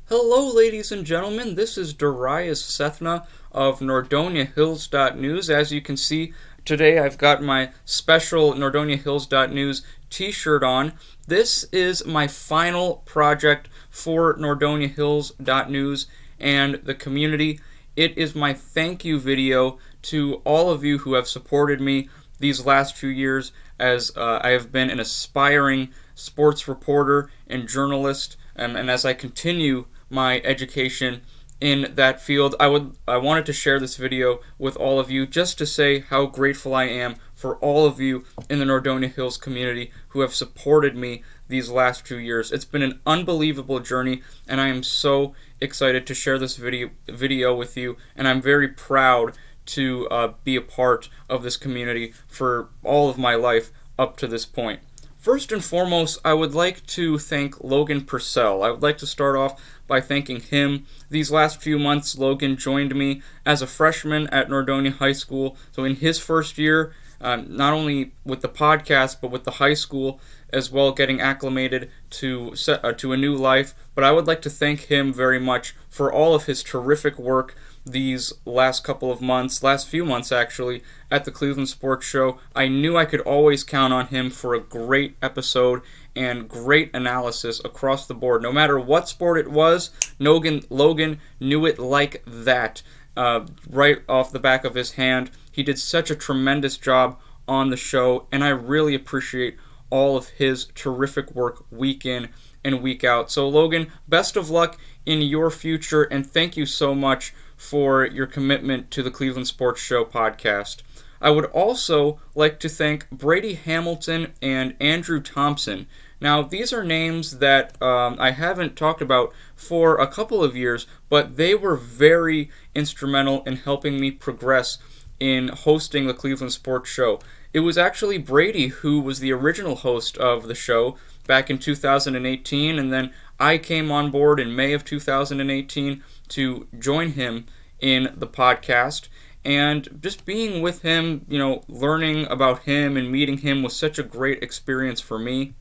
Hello, ladies and gentlemen. This is Darius Sethna of NordoniaHills.News. As you can see, today I've got my special NordoniaHills.News t-shirt on. This is my final project for NordoniaHills.News and the community. It is my thank you video to all of you who have supported me these last few years as I have been an aspiring sports reporter and journalist, and as I continue my education in that field. I wanted to share this video with all of you just to say how grateful I am for all of you in the Nordonia Hills community who have supported me these last 2 years. It's been an unbelievable journey, and I am so excited to share this video with you, and I'm very proud to be a part of this community for all of my life up to this point. First and foremost, I would like to thank Logan Purcell. I would like to start off by thanking him. These last few months, Logan joined me as a freshman at Nordonia High School. So in his first year, not only with the podcast, but with the high school as well, getting acclimated to a new life. But I would like to thank him very much for all of his terrific work these last few months actually, at the Cleveland Sports Show. I knew I could always count on him for a great episode and great analysis across the board. No matter what sport it was, Logan knew it like that, right off the back of his hand. He did such a tremendous job on the show, and I really appreciate all of his terrific work week in and week out. So Logan, best of luck in your future, and thank you so much for your commitment to the Cleveland Sports Show podcast. I would also like to thank Brady Hamilton and Andrew Thompson. Now, these are names that I haven't talked about for a couple of years, but they were very instrumental in helping me progress in hosting the Cleveland Sports Show. It was actually Brady who was the original host of the show back in 2018, and then I came on board in May of 2018 to join him in the podcast. And just being with him, learning about him and meeting him was such a great experience for me.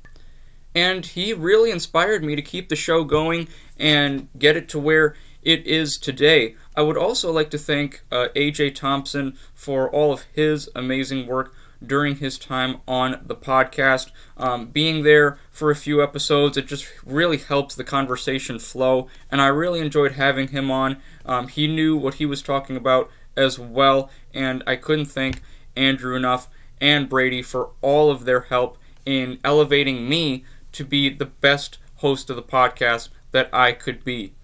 And he really inspired me to keep the show going and get it to where it is today. I would also like to thank AJ Thompson for all of his amazing work during his time on the podcast. Being there for a few episodes, it just really helps the conversation flow, and I really enjoyed having him on. He knew what he was talking about as well, and I couldn't thank Andrew enough and Brady for all of their help in elevating me to be the best host of the podcast that I could be.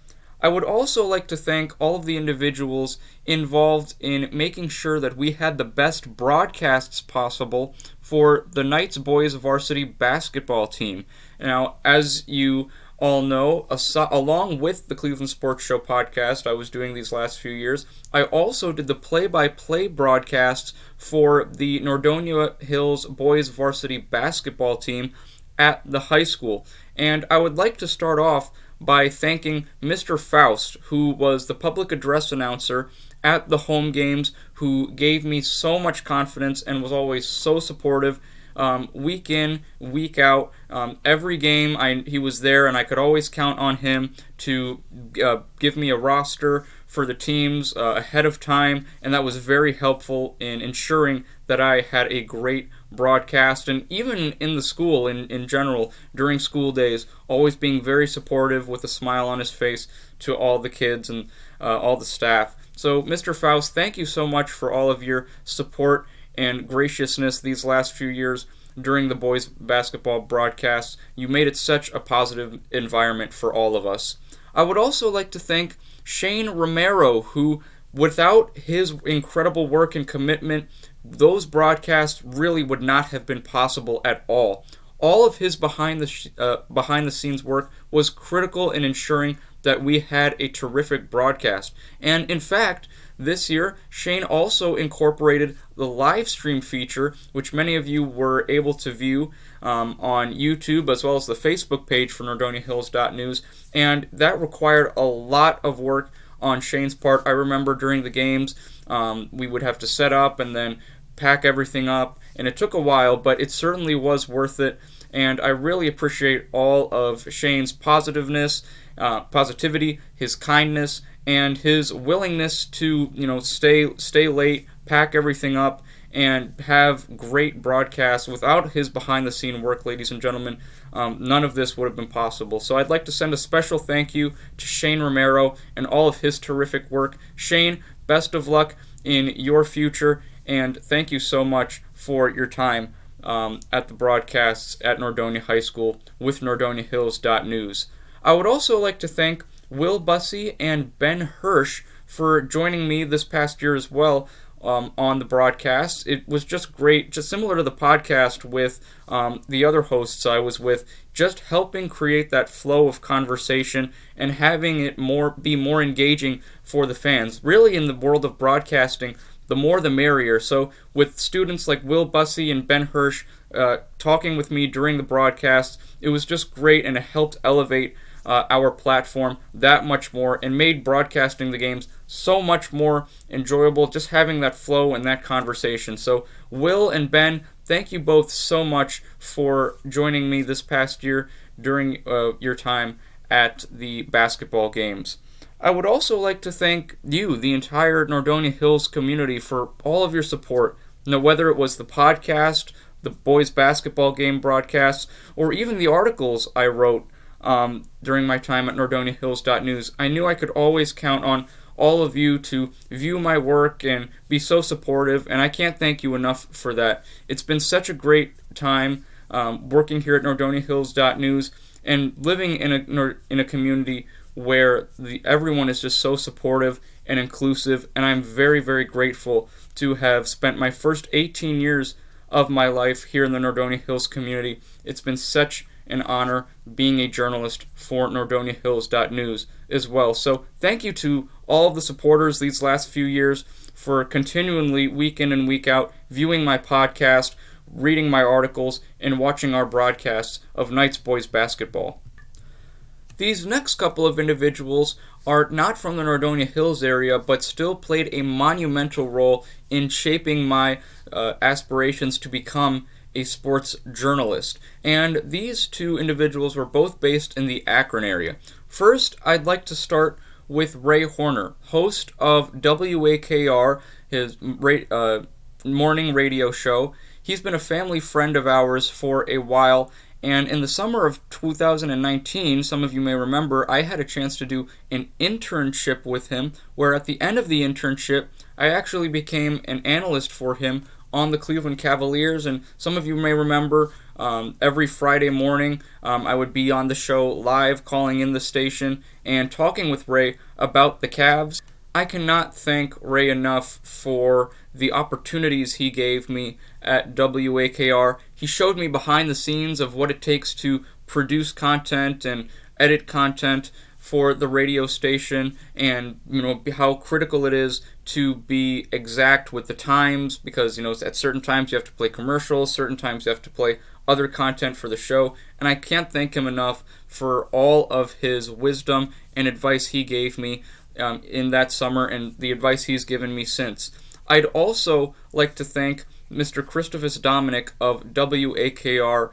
I would also like to thank all of the individuals involved in making sure that we had the best broadcasts possible for the Knights boys varsity basketball team. Now, as you all know, along with the Cleveland Sports Show podcast I was doing these last few years, I also did the play-by-play broadcasts for the Nordonia Hills boys varsity basketball team at the high school. And I would like to start off by thanking Mr. Faust, who was the public address announcer at the home games, who gave me so much confidence and was always so supportive. Week in, week out, every game he was there, and I could always count on him to give me a roster for the teams ahead of time, and that was very helpful in ensuring that I had a great broadcast. And even in the school in general, during school days, always being very supportive with a smile on his face to all the kids and all the staff. So Mr. Faust, thank you so much for all of your support and graciousness these last few years during the boys basketball broadcasts. You made it such a positive environment for all of us. I would also like to thank Shane Romero, who, without his incredible work and commitment, those broadcasts really would not have been possible at all. All of his behind the scenes work was critical in ensuring that we had a terrific broadcast. And in fact, this year, Shane also incorporated the live stream feature, which many of you were able to view on YouTube, as well as the Facebook page for NordoniaHills.News, and that required a lot of work on Shane's part. I remember during the games, we would have to set up and then pack everything up, and it took a while, but it certainly was worth it. and I really appreciate all of Shane's positivity, his kindness, and his willingness to stay late, pack everything up, and have great broadcasts. Without his behind the scene work, ladies and gentlemen, none of this would have been possible. So I'd like to send a special thank you to Shane Romero and all of his terrific work. Shane, best of luck in your future, and thank you so much for your time at the broadcasts at Nordonia High School with NordoniaHills.News. I would also like to thank Will Bussey and Ben Hirsch for joining me this past year as well on the broadcast. It was just great, just similar to the podcast with the other hosts I was with, just helping create that flow of conversation and having it be more engaging for the fans. Really, in the world of broadcasting, the more the merrier. So with students like Will Bussey and Ben Hirsch talking with me during the broadcast, it was just great, and it helped elevate our platform that much more and made broadcasting the games so much more enjoyable, just having that flow and that conversation. So Will and Ben, thank you both so much for joining me this past year during your time at the basketball games. I would also like to thank you, the entire Nordonia Hills community, for all of your support. Whether it was the podcast, the boys basketball game broadcasts, or even the articles I wrote during my time at NordoniaHills.News, I knew I could always count on all of you to view my work and be so supportive, and I can't thank you enough for that. It's been such a great time working here at NordoniaHills.News and living in a community where everyone is just so supportive and inclusive, and I'm very, very grateful to have spent my first 18 years of my life here in the Nordonia Hills community. It's been such an honor being a journalist for NordoniaHills.News as well. So thank you to all of the supporters these last few years for continually, week in and week out, viewing my podcast, reading my articles, and watching our broadcasts of Knights boys basketball. These next couple of individuals are not from the Nordonia Hills area, but still played a monumental role in shaping my aspirations to become a sports journalist. And these two individuals were both based in the Akron area. First, I'd like to start with Ray Horner, host of WAKR, his morning radio show. He's been a family friend of ours for a while, and in the summer of 2019, some of you may remember, I had a chance to do an internship with him, where at the end of the internship, I actually became an analyst for him on the Cleveland Cavaliers. And some of you may remember, every Friday morning, I would be on the show live, calling in the station, and talking with Ray about the Cavs. I cannot thank Ray enough for the opportunities he gave me at WAKR. He showed me behind the scenes of what it takes to produce content and edit content for the radio station, and how critical it is to be exact with the times, because at certain times you have to play commercials, certain times you have to play other content for the show, and I can't thank him enough for all of his wisdom and advice he gave me in that summer, and the advice he's given me since. I'd also like to thank Mr. Christopher Dominic of WMVU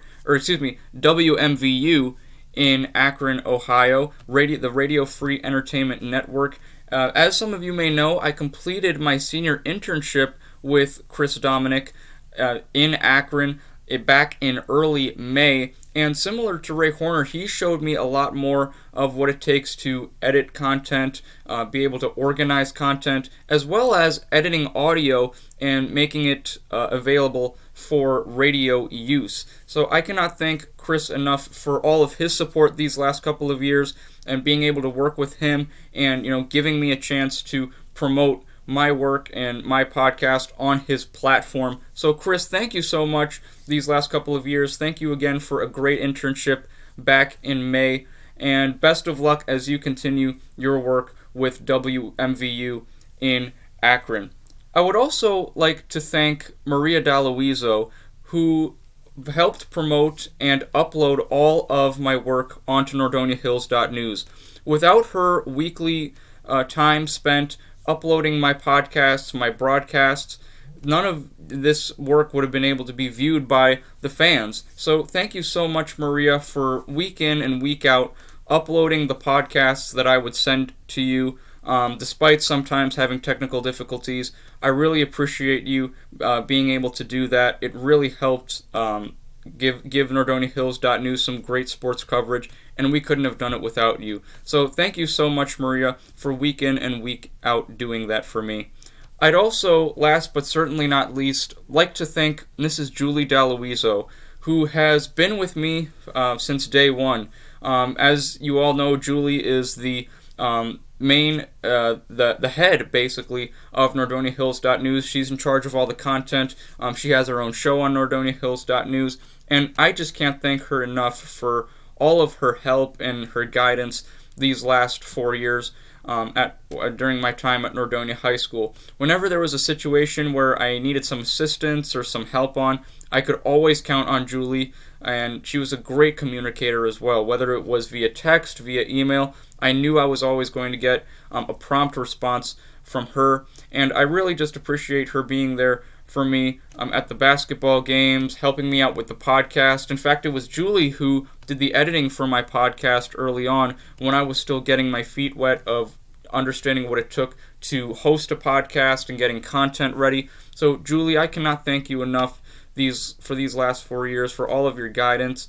in Akron, Ohio, the Radio Free Entertainment Network. As some of you may know, I completed my senior internship with Chris Dominic in Akron back in early May, and similar to Ray Horner, he showed me a lot more of what it takes to edit content, be able to organize content, as well as editing audio and making it available for radio use. So I cannot thank Chris enough for all of his support these last couple of years, and being able to work with him and giving me a chance to promote my work and my podcast on his platform. So Chris, thank you so much these last couple of years. Thank you again for a great internship back in May, and best of luck as you continue your work with WMVU in Akron. I would also like to thank Maria D'Aloiso, who helped promote and upload all of my work onto NordoniaHills.News. Without her weekly time spent uploading my podcasts, my broadcasts, none of this work would have been able to be viewed by the fans. So thank you so much, Maria, for week in and week out uploading the podcasts that I would send to you. Despite sometimes having technical difficulties, I really appreciate you being able to do that. It really helped give NordoniaHills.News some great sports coverage, and we couldn't have done it without you. So thank you so much, Maria, for week in and week out doing that for me. I'd also, last but certainly not least, like to thank Mrs. Julie D'Aloiso, who has been with me since day one. As you all know, Julie is the the head, basically, of NordoniaHills.News. She's in charge of all the content. She has her own show on NordoniaHills.News, and I just can't thank her enough for all of her help and her guidance these last 4 years during my time at Nordonia High School. Whenever there was a situation where I needed some assistance or some help on, I could always count on Julie, and she was a great communicator as well. Whether it was via text, via email, I knew I was always going to get a prompt response from her, and I really just appreciate her being there for me at the basketball games, helping me out with the podcast. In fact, it was Julie who did the editing for my podcast early on when I was still getting my feet wet of understanding what it took to host a podcast and getting content ready. So, Julie, I cannot thank you enough for these last 4 years for all of your guidance,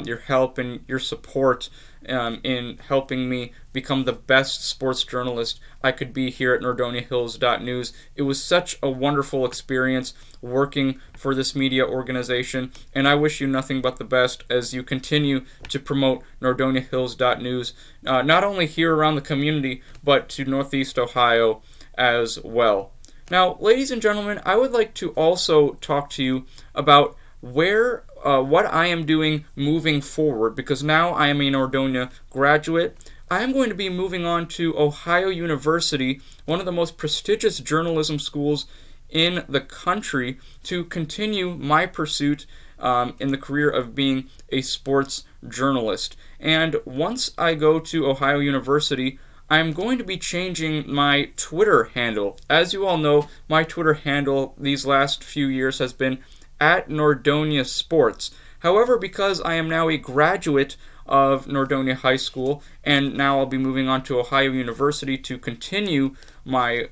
your help, and your support in helping me become the best sports journalist I could be here at NordoniaHills.News. It was such a wonderful experience working for this media organization, and I wish you nothing but the best as you continue to promote NordoniaHills.News, not only here around the community, but to Northeast Ohio as well. Now, ladies and gentlemen, I would like to also talk to you about what I am doing moving forward, because now I am a Nordonia graduate. I am going to be moving on to Ohio University, one of the most prestigious journalism schools in the country, to continue my pursuit in the career of being a sports journalist. And once I go to Ohio University, I'm going to be changing my Twitter handle. As you all know, my Twitter handle these last few years has been at Nordonia Sports. However, because I am now a graduate of Nordonia High School, and now I'll be moving on to Ohio University to continue my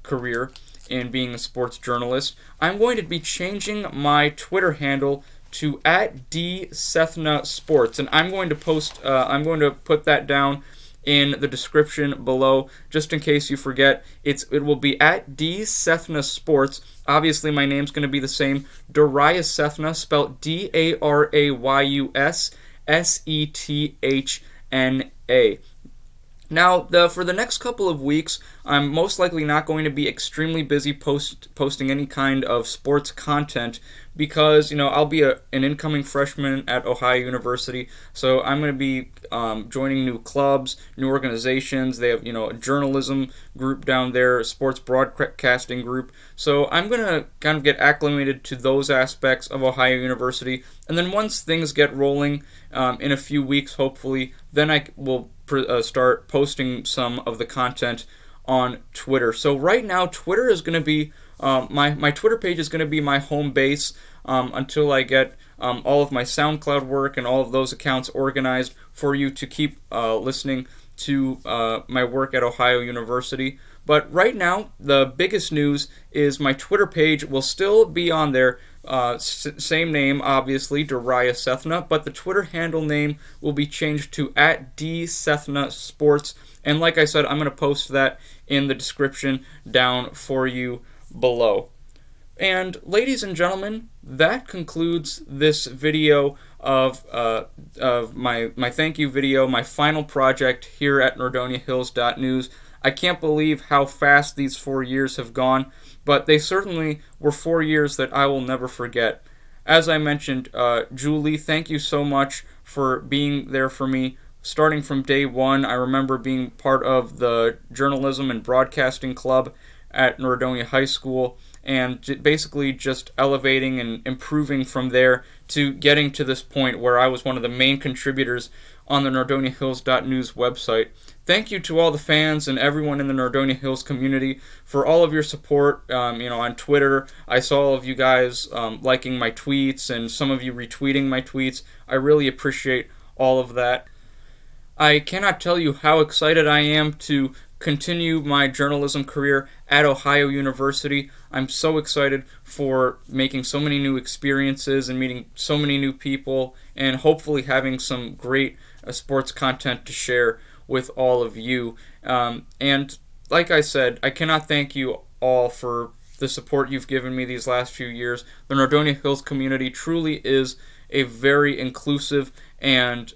career in being a sports journalist, I'm going to be changing my Twitter handle to at @DSethnaSports, and I'm going to put that down in the description below, just in case you forget. It will be at @DSethnaSports. Obviously, my name's going to be the same, Darius Sethna, spelled DARAYUSSETHNA. Now, for the next couple of weeks, I'm most likely not going to be extremely busy posting any kind of sports content because, I'll be an incoming freshman at Ohio University, so I'm going to be joining new clubs, new organizations. They have, a journalism group down there, a sports broadcasting group, so I'm going to kind of get acclimated to those aspects of Ohio University, and then once things get rolling in a few weeks, hopefully, then I will start posting some of the content on Twitter. So right now, Twitter is going to be my Twitter page is going to be my home base until I get all of my SoundCloud work and all of those accounts organized for you to keep listening to my work at Ohio University. But right now, the biggest news is my Twitter page will still be on there. Same name, obviously, Darius Sethna, but the Twitter handle name will be changed to at @DSethnaSports. And like I said, I'm going to post that in the description down for you below. And ladies and gentlemen, that concludes this video of my thank you video, my final project here at NordoniaHills.News. I can't believe how fast these 4 years have gone, but they certainly were 4 years that I will never forget. As I mentioned, Julie, thank you so much for being there for me. Starting from day one, I remember being part of the journalism and broadcasting club at Nordonia High School, and basically just elevating and improving from there to getting to this point where I was one of the main contributors on the NordoniaHills.News website. Thank you to all the fans and everyone in the Nordonia Hills community for all of your support. On Twitter, I saw all of you guys liking my tweets and some of you retweeting my tweets. I really appreciate all of that. I cannot tell you how excited I am to continue my journalism career at Ohio University. I'm so excited for making so many new experiences and meeting so many new people and hopefully having some great sports content to share with all of you. And like I said, I cannot thank you all for the support you've given me these last few years. The Nordonia Hills community truly is a very inclusive and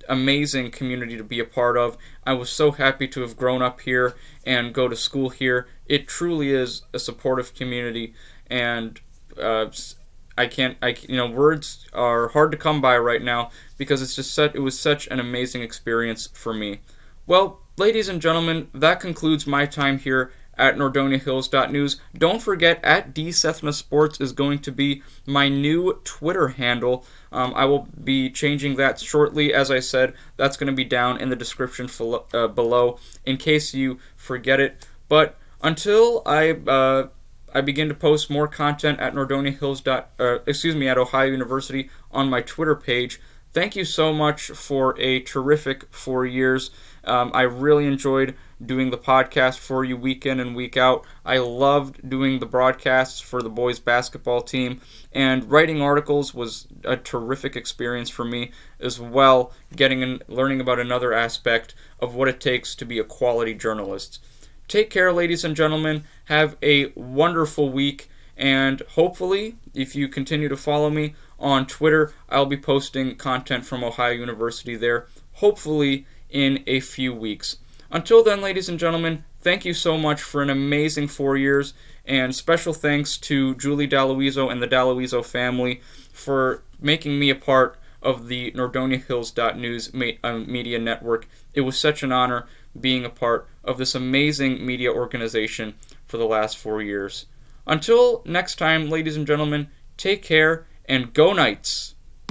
amazing community to be a part of. I was so happy to have grown up here and go to school here. It truly is a supportive community, and words are hard to come by right now because it was such an amazing experience for me. Well, ladies and gentlemen, that concludes my time here at NordoniaHills.News. Don't forget, at @DSethnaSports is going to be my new Twitter handle. I will be changing that shortly. As I said, that's going to be down in the description below in case you forget it. But until I begin to post more content at at Ohio University on my Twitter page, thank you so much for a terrific 4 years. I really enjoyed doing the podcast for you week in and week out. I loved doing the broadcasts for the boys basketball team, and writing articles was a terrific experience for me as well, learning about another aspect of what it takes to be a quality journalist. Take care, ladies and gentlemen. Have a wonderful week, and hopefully, if you continue to follow me on Twitter, I'll be posting content from Ohio University there, hopefully in a few weeks. Until then, ladies and gentlemen, thank you so much for an amazing 4 years, and special thanks to Julie Daloizo and the Daloizo family for making me a part of the NordoniaHills.News media network. It was such an honor being a part of this amazing media organization for the last 4 years. Until next time, ladies and gentlemen, take care and go Knights!